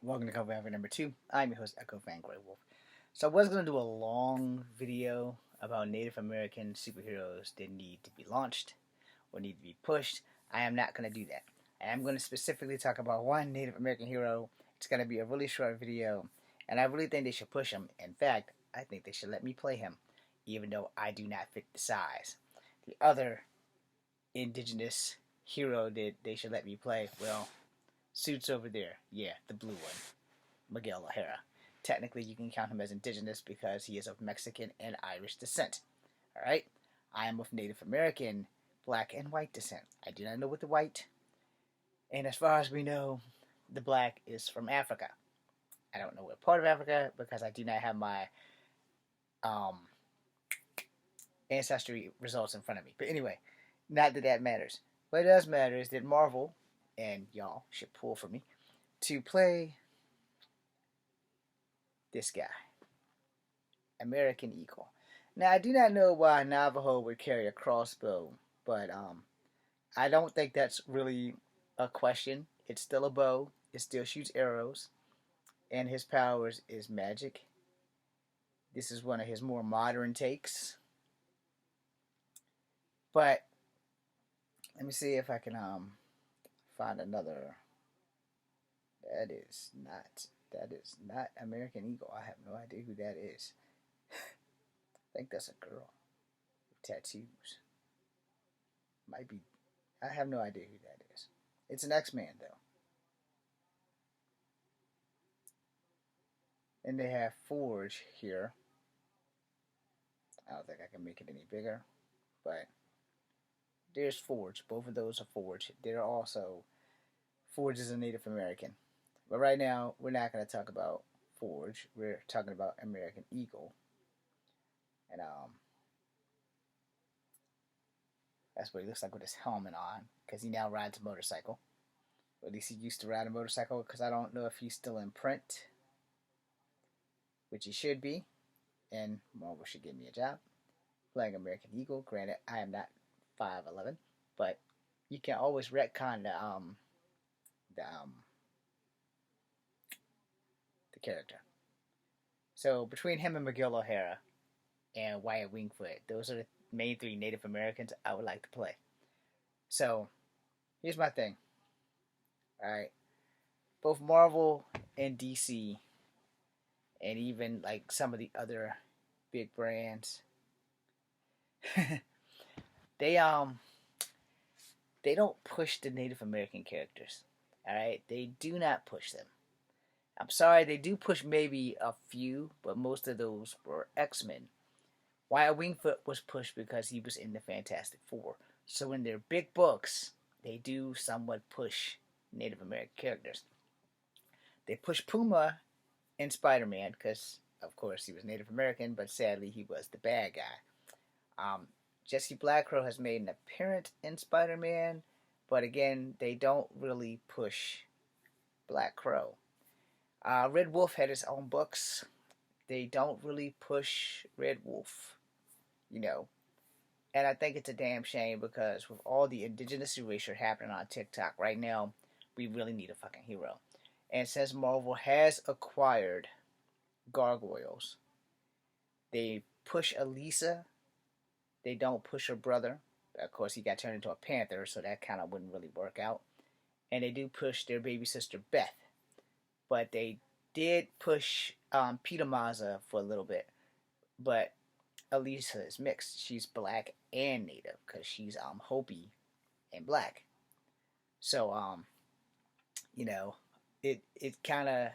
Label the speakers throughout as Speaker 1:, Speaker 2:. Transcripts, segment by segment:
Speaker 1: Welcome to Cover Ever number 2. I'm your host, Echo Fan Grey Wolf. So I was going to do a long video about Native American superheroes that need to be launched or need to be pushed. I am not going to do that. I am going to specifically talk about one Native American hero. It's going to be a really short video, and I really think they should push him. In fact, I think they should let me play him, even though I do not fit the size. The other indigenous hero that they should let me play, well, Suits over there. Yeah, the blue one. Miguel O'Hara. Technically, you can count him as indigenous because he is of Mexican and Irish descent. Alright? I am of Native American, black, and white descent. I do not know what the white, and as far as we know, the black is from Africa. I don't know what part of Africa because I do not have my um, ancestry results in front of me. But anyway, not that that matters. What does matter is that Marvel, and y'all should pull for me, to play this guy, American Eagle. Now, I do not know why Navajo would carry a crossbow, but I don't think that's really a question. It's still a bow. It still shoots arrows, and his powers is magic. This is one of his more modern takes. But let me see if I can find another. That is not American Eagle. I have no idea who that is. I think that's a girl with tattoos. Might be. I have no idea who that is. It's an X-Man though. And they have Forge here. I don't think I can make it any bigger, but there's Forge. Both of those are Forge. They're also Forge is a Native American. But right now, we're not going to talk about Forge. We're talking about American Eagle. And that's what he looks like with his helmet on, because he now rides a motorcycle. Or at least he used to ride a motorcycle, because I don't know if he's still in print, which he should be. And Marvel should give me a job playing American Eagle. Granted, I am not 5'11", but you can always retcon the um the character. So between him and Miguel O'Hara and Wyatt Wingfoot, those are the main three Native Americans I would like to play. So here's my thing. Alright. Both Marvel and DC and even like some of the other big brands they they don't push the Native American characters. Alright? They do not push them. I'm sorry, they do push maybe a few, but most of those were X-Men. Wyatt Wingfoot was pushed because he was in the Fantastic Four. So in their big books, they do somewhat push Native American characters. They push Puma in Spider-Man because, of course, he was Native American, but sadly he was the bad guy. Jesse Blackcrow has made an appearance in Spider-Man, but again, they don't really push Black Crow. Red Wolf had his own books. They don't really push Red Wolf, you know. And I think it's a damn shame because with all the indigenous erasure happening on TikTok right now, we really need a fucking hero. And since Marvel has acquired Gargoyles, they push Elisa. They don't push her brother. Of course, he got turned into a panther, so that kind of wouldn't really work out. And they do push their baby sister Beth. But they did push Peter Maza for a little bit. But Elisa is mixed. She's black and native because she's Hopi and black. So you know, it kind of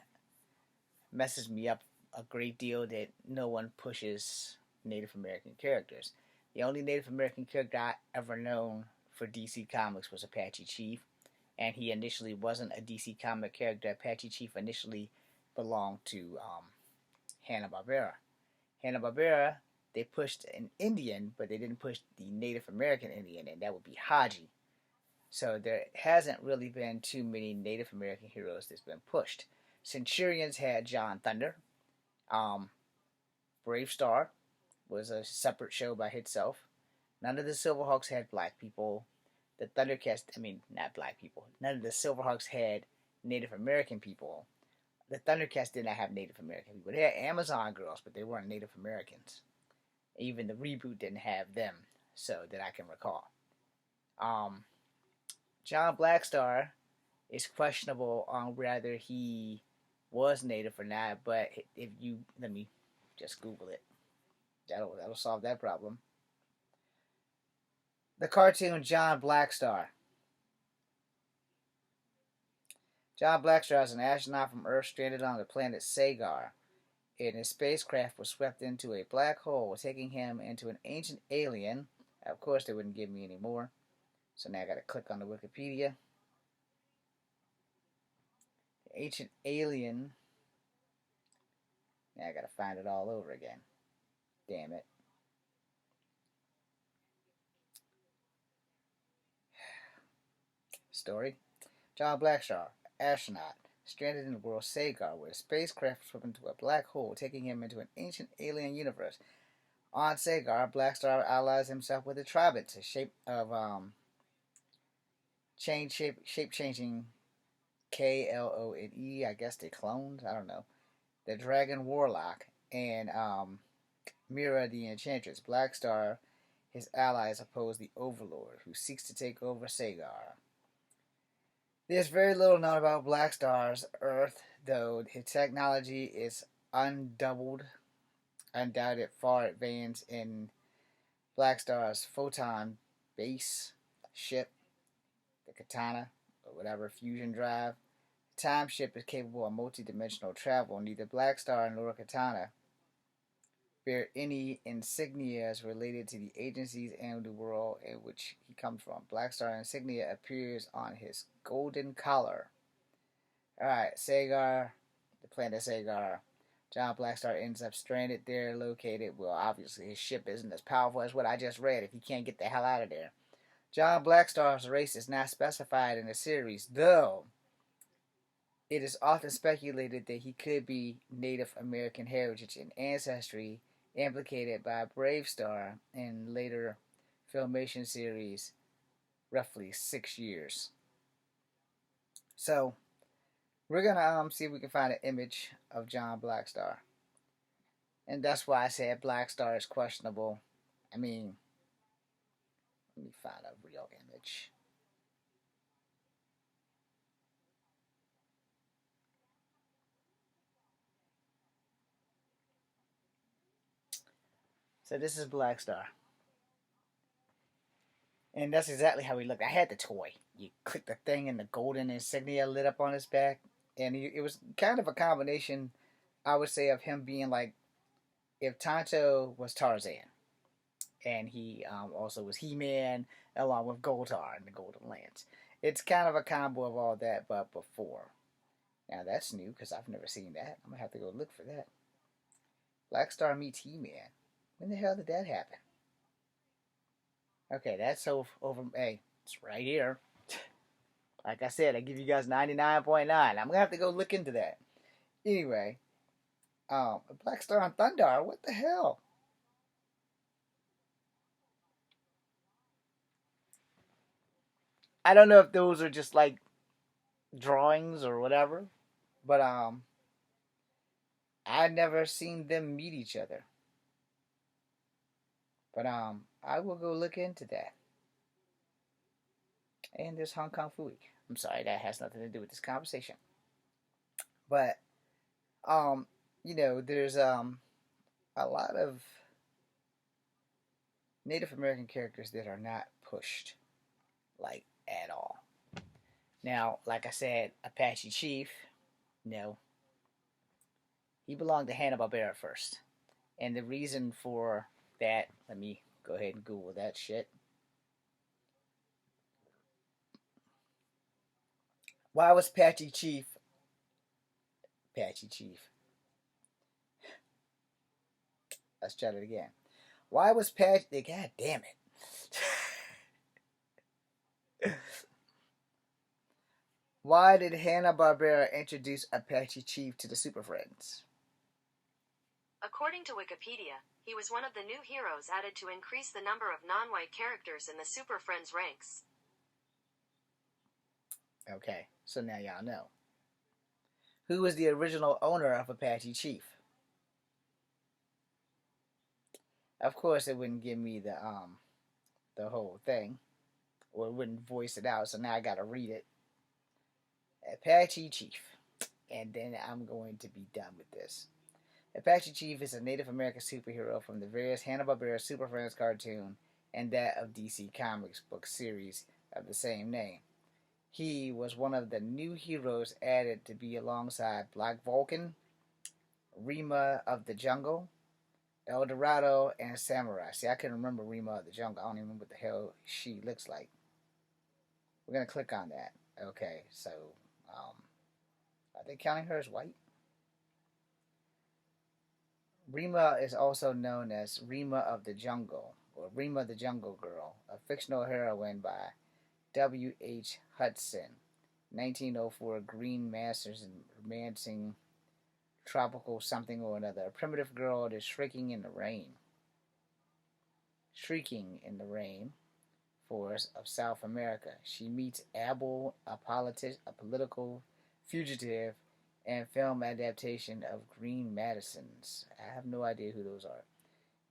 Speaker 1: messes me up a great deal that no one pushes Native American characters. The only Native American character I ever known for DC Comics was Apache Chief, and he initially wasn't a DC comic character. Apache Chief initially belonged to Hanna-Barbera. Hanna-Barbera, they pushed an Indian, but they didn't push the Native American Indian, and that would be Haji. So there hasn't really been too many Native American heroes that's been pushed. Centurions had John Thunder. Brave Star was a separate show by itself. None of the Silverhawks had black people. The Thundercats, I mean, not black people. None of the Silverhawks had Native American people. The Thundercats did not have Native American people. They had Amazon girls, but they weren't Native Americans. Even the reboot didn't have them, so that I can recall. Um, John Blackstar is questionable on whether he was Native or not. But if you let me just Google it, that'll solve that problem. The cartoon John Blackstar. John Blackstar is an astronaut from Earth stranded on the planet Sagar, and his spacecraft was swept into a black hole, taking him into an ancient alien. Of course, they wouldn't give me any more, so now I gotta click on the Wikipedia. The ancient alien. Now I gotta find it all over again. Damn it. Story. John Blackstar, astronaut, stranded in the world Sagar, where a spacecraft swept into a black hole, taking him into an ancient alien universe. On Sagar, Blackstar allies himself with the Tribits, a shape of shape changing Klone. I guess they cloned. I don't know. The Dragon Warlock and Mira the Enchantress. Blackstar, his allies oppose the Overlord, who seeks to take over Sagar. There's very little known about Blackstar's Earth, though his technology is undoubted far advanced in Blackstar's photon base ship, the Katana, or whatever, fusion drive. The time ship is capable of multi-dimensional travel. Neither Blackstar nor Katana bear any insignias related to the agencies and the world in which he comes from. Blackstar insignia appears on his golden collar. Alright, Sagar, the planet Sagar. John Blackstar ends up stranded there, located. Well, obviously his ship isn't as powerful as what I just read if he can't get the hell out of there. John Blackstar's race is not specified in the series, though it is often speculated that he could be Native American heritage and ancestry implicated by Bravestar in later Filmation series, roughly 6 years. So, we're gonna see if we can find an image of John Blackstar. And that's why I said Blackstar is questionable. I mean, let me find a real image. So this is Blackstar. And that's exactly how he looked. I had the toy. You click the thing and the golden insignia lit up on his back. And it was kind of a combination, I would say, of him being like if Tonto was Tarzan. And he also was He-Man along with Goldar and the Golden Lance. It's kind of a combo of all that, but before. Now that's new because I've never seen that. I'm going to have to go look for that. Blackstar meets He-Man. When the hell did that happen? Okay, that's over. Hey, it's right here. Like I said, I give you guys 99.9. I'm going to have to go look into that. Anyway, Blackstar on Thundar, what the hell? I don't know if those are just like drawings or whatever, but I've never seen them meet each other. But I will go look into that. And there's Hong Kong Phooey. I'm sorry, that has nothing to do with this conversation. But um, there's a lot of Native American characters that are not pushed like at all. Now, like I said, Apache Chief, no, he belonged to Hanna-Barbera first. And the reason for that, let me go ahead and Google that shit. Why was Apache Chief? Let's try it again. Why was Apache? God damn it. Why did Hanna-Barbera introduce Apache Chief to the Super Friends?
Speaker 2: According to Wikipedia, he was one of the new heroes added to increase the number of non-white characters in the Super Friends ranks.
Speaker 1: Okay, so now y'all know. Who was the original owner of Apache Chief? Of course, it wouldn't give me the whole thing, or it wouldn't voice it out. So now I gotta read it. Apache Chief, and then I'm going to be done with this. Apache Chief is a Native American superhero from the various Hanna-Barbera Super Friends cartoon and that of DC Comics book series of the same name. He was one of the new heroes added to be alongside Black Vulcan, Rima of the Jungle, El Dorado, and Samurai. See, I can remember Rima of the Jungle. I don't even remember what the hell she looks like. We're going to click on that. Okay, so are they counting her as white? Rima is also known as Rima of the Jungle, or Rima the Jungle Girl, a fictional heroine by W. H. Hudson, 1904, Green Masters and Romancing Tropical Something or Another. A primitive girl is shrieking in the rain. Shrieking in the rain forest of South America. She meets Abel, a political fugitive, and film adaptation of Green Madisons. I have no idea who those are.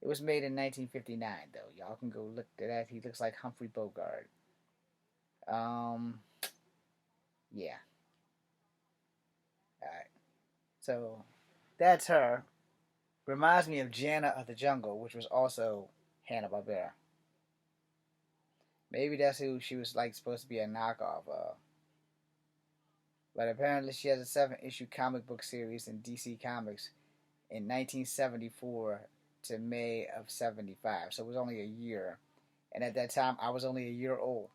Speaker 1: It was made in 1959, though. Y'all can go look at that. He looks like Humphrey Bogart. Yeah. Alright. So, that's her. Reminds me of Jana of the Jungle, which was also Hanna-Barbera. Maybe that's who she was like supposed to be a knockoff of. But apparently she has a 7-issue comic book series in DC Comics in 1974 to May of 75. So it was only a year. And at that time, I was only a year old.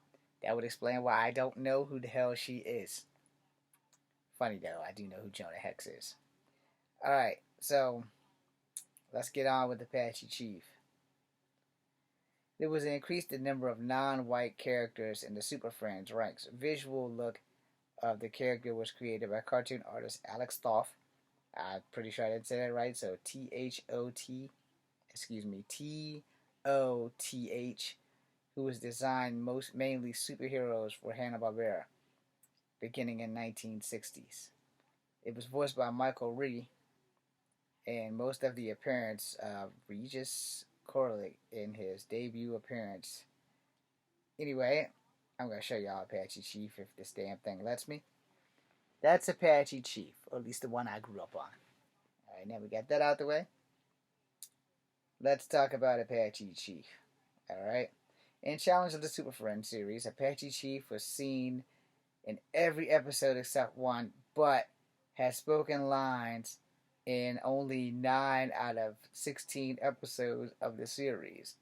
Speaker 1: That would explain why I don't know who the hell she is. Funny though, I do know who Jonah Hex is. Alright, so let's get on with Apache Chief. There was an increased number of non-white characters in the Super Friends ranks. Visual look of the character was created by cartoon artist Alex Toth. I'm pretty sure I didn't say that right. So T-O-T-H, who was designed mainly superheroes for Hanna-Barbera, beginning in 1960s. It was voiced by Michael Ree, and most of the appearance of Regis Corley in his debut appearance. Anyway, I'm going to show y'all Apache Chief if this damn thing lets me. That's Apache Chief, or at least the one I grew up on. Alright, now we got that out the way. Let's talk about Apache Chief. Alright. In Challenge of the Super Friends series, Apache Chief was seen in every episode except one, but has spoken lines in only 9 out of 16 episodes of the series.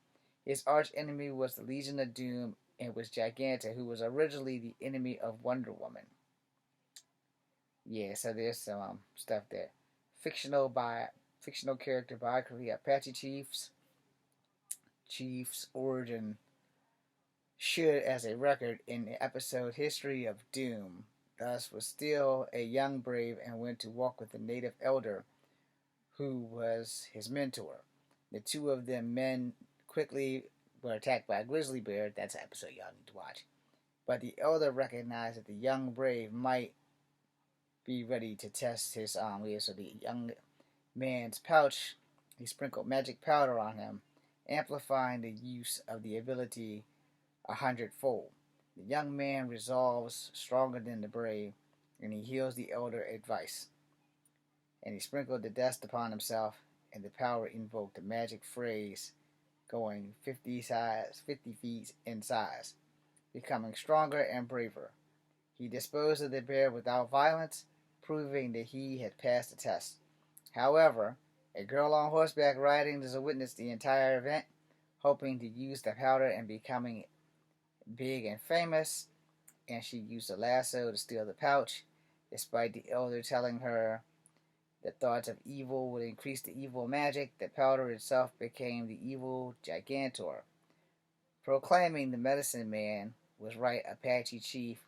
Speaker 1: His arch enemy was the Legion of Doom and was Giganta, who was originally the enemy of Wonder Woman. Yeah, so there's some stuff there. Fictional character biography. Apache Chief's origin should as a record in the episode History of Doom. Thus was still a young brave and went to walk with the native elder who was his mentor. The two of them men quickly were attacked by a grizzly bear. That's an episode y'all need to watch. But the elder recognized that the young brave might be ready to test his so the young man's pouch, he sprinkled magic powder on him, amplifying the use of the ability 100-fold. The young man resolves stronger than the brave, and he heals the elder advice. And he sprinkled the dust upon himself, and the power invoked a magic phrase going 50 feet in size, becoming stronger and braver. He disposed of the bear without violence, proving that he had passed the test. However, a girl on horseback riding to witness the entire event, hoping to use the powder and becoming big and famous, and she used a lasso to steal the pouch, despite the elder telling her that thoughts of evil would increase the evil magic. The powder itself became the evil Gigantor. Proclaiming the medicine man was right, Apache Chief,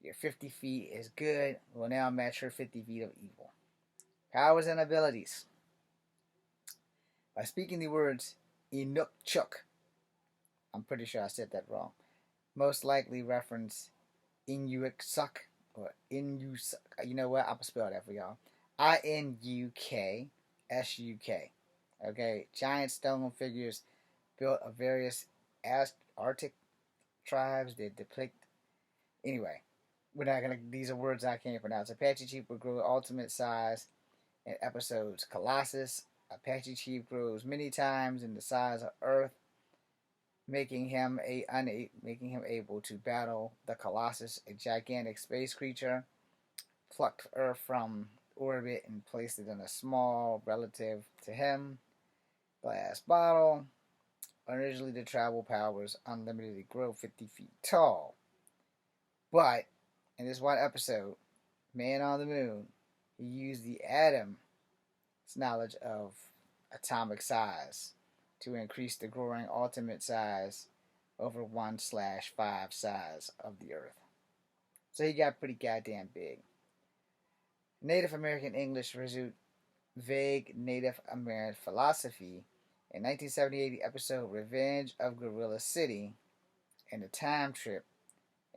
Speaker 1: your 50 feet is good, will now match her 50 feet of evil. Powers and abilities. By speaking the words Inukchuk, I'm pretty sure I said that wrong, most likely reference Inuksuk, or Inu. You know what? I'm gonna spell that for y'all. Inuksuk. Okay, giant stone figures built of various Arctic tribes that depict. Anyway, we're not gonna. These are words I can't pronounce. Apache Chief will grow ultimate size in episodes. Colossus. Apache Chief grows many times in the size of Earth, making him able to battle the Colossus, a gigantic space creature, plucked Earth from orbit and placed it in a small relative to him glass bottle. Originally, the travel powers unlimitedly grow 50 feet tall. But in this one episode, Man on the Moon, he used the Atom's knowledge of atomic size to increase the growing ultimate size over 1/5 size of the Earth. So he got pretty goddamn big. Native American English resumed vague Native American philosophy in 1978, the episode Revenge of Gorilla City, and The Time Trip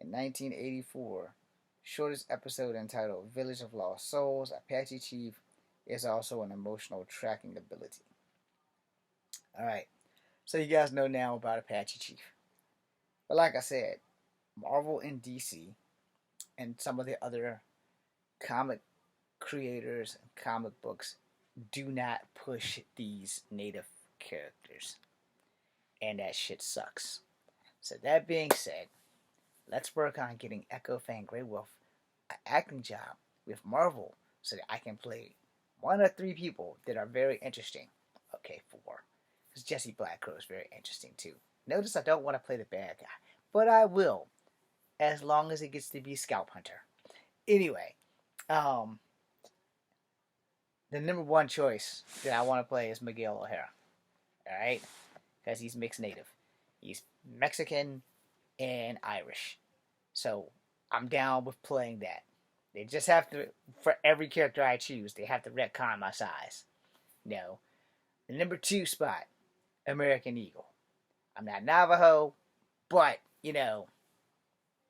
Speaker 1: in 1984, shortest episode entitled Village of Lost Souls. Apache Chief is also an emotional tracking ability. Alright, so you guys know now about Apache Chief. But like I said, Marvel and DC and some of the other comic creators and comic books do not push these native characters. And that shit sucks. So that being said, let's work on getting Echo Fang Grey Wolf an acting job with Marvel so that I can play one or three people that are very interesting. Okay, 4. Because Jesse Blackcrow is very interesting too. Notice I don't want to play the bad guy, but I will, as long as it gets to be Scalp Hunter. Anyway, the number one choice that I want to play is Miguel O'Hara. Alright? Because he's mixed native. He's Mexican and Irish. So I'm down with playing that. They just have to, for every character I choose, they have to retcon my size. No. The number 2 spot, American Eagle. I'm not Navajo, but,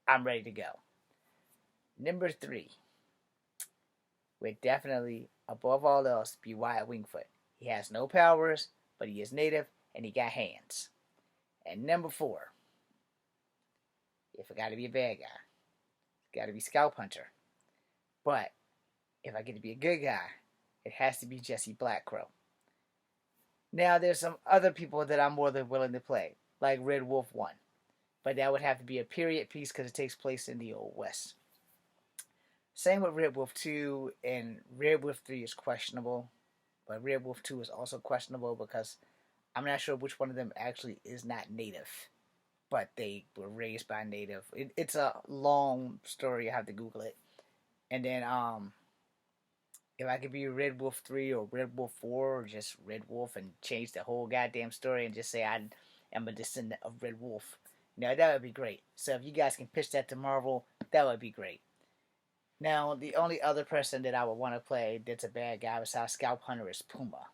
Speaker 1: I'm ready to go. Number 3 would definitely, above all else, be Wyatt Wingfoot. He has no powers, but he is native, and he got hands. And number 4, if it got to be a bad guy, it's got to be Scalp Hunter. But if I get to be a good guy, it has to be Jesse Blackcrow. Now, there's some other people that I'm more than willing to play, like Red Wolf 1. But that would have to be a period piece because it takes place in the Old West. Same with Red Wolf 2, and Red Wolf 3 is questionable. But Red Wolf 2 is also questionable because I'm not sure which one of them actually is not native. But they were raised by native. It's a long story. I have to Google it. And then, if I could be Red Wolf 3 or Red Wolf 4 or just Red Wolf and change the whole goddamn story and just say I am a descendant of Red Wolf, that would be great. So if you guys can pitch that to Marvel, that would be great. Now, the only other person that I would want to play that's a bad guy besides Scalp Hunter is Puma.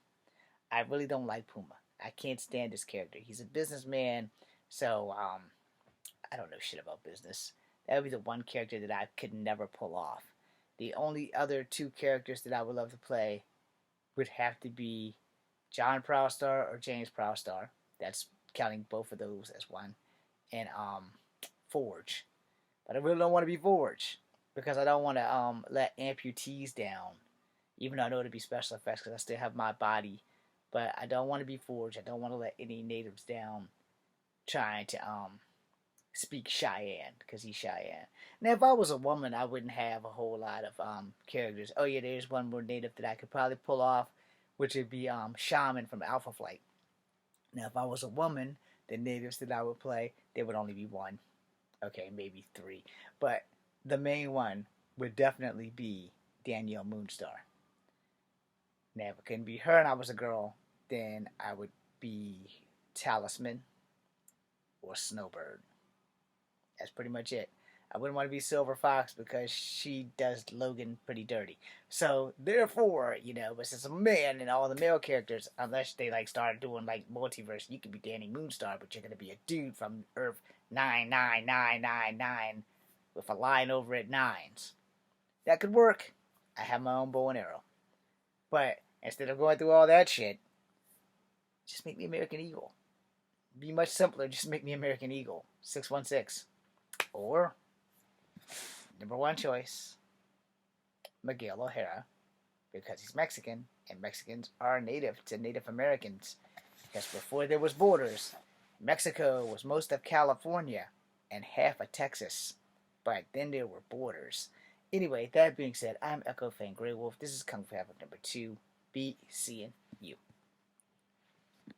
Speaker 1: I really don't like Puma. I can't stand this character. He's a businessman, so I don't know shit about business. That would be the one character that I could never pull off. The only other 2 characters that I would love to play would have to be John Proudstar or James Proudstar. That's counting both of those as one. And Forge. But I really don't want to be Forge because I don't want to let amputees down. Even though I know it'd be special effects because I still have my body. But I don't want to be Forge. I don't want to let any natives down trying to speak Cheyenne because he's Cheyenne. Now, if I was a woman, I wouldn't have a whole lot of characters. Oh, yeah, there's one more native that I could probably pull off, which would be Shaman from Alpha Flight. Now, if I was a woman, the natives that I would play, there would only be 1. Okay, maybe 3. But the main one would definitely be Danielle Moonstar. Now, if it couldn't be her and I was a girl, then I would be Talisman or Snowbird. That's pretty much it. I wouldn't want to be Silver Fox because she does Logan pretty dirty. So, therefore, but since I'm a man and all the male characters, unless they start doing multiverse, you could be Danny Moonstar, but you're going to be a dude from Earth 99999 with a line over at 9s. That could work. I have my own bow and arrow. But instead of going through all that shit, just make me American Eagle. It'd be much simpler. Just make me American Eagle 616. Or number one choice, Miguel O'Hara, because he's Mexican, and Mexicans are native to Native Americans. Because before there was borders, Mexico was most of California and half of Texas. But then there were borders. Anyway, that being said, I'm Echo Fan Grey Wolf. This is Kung Fu Havoc number 2. Be seeing you.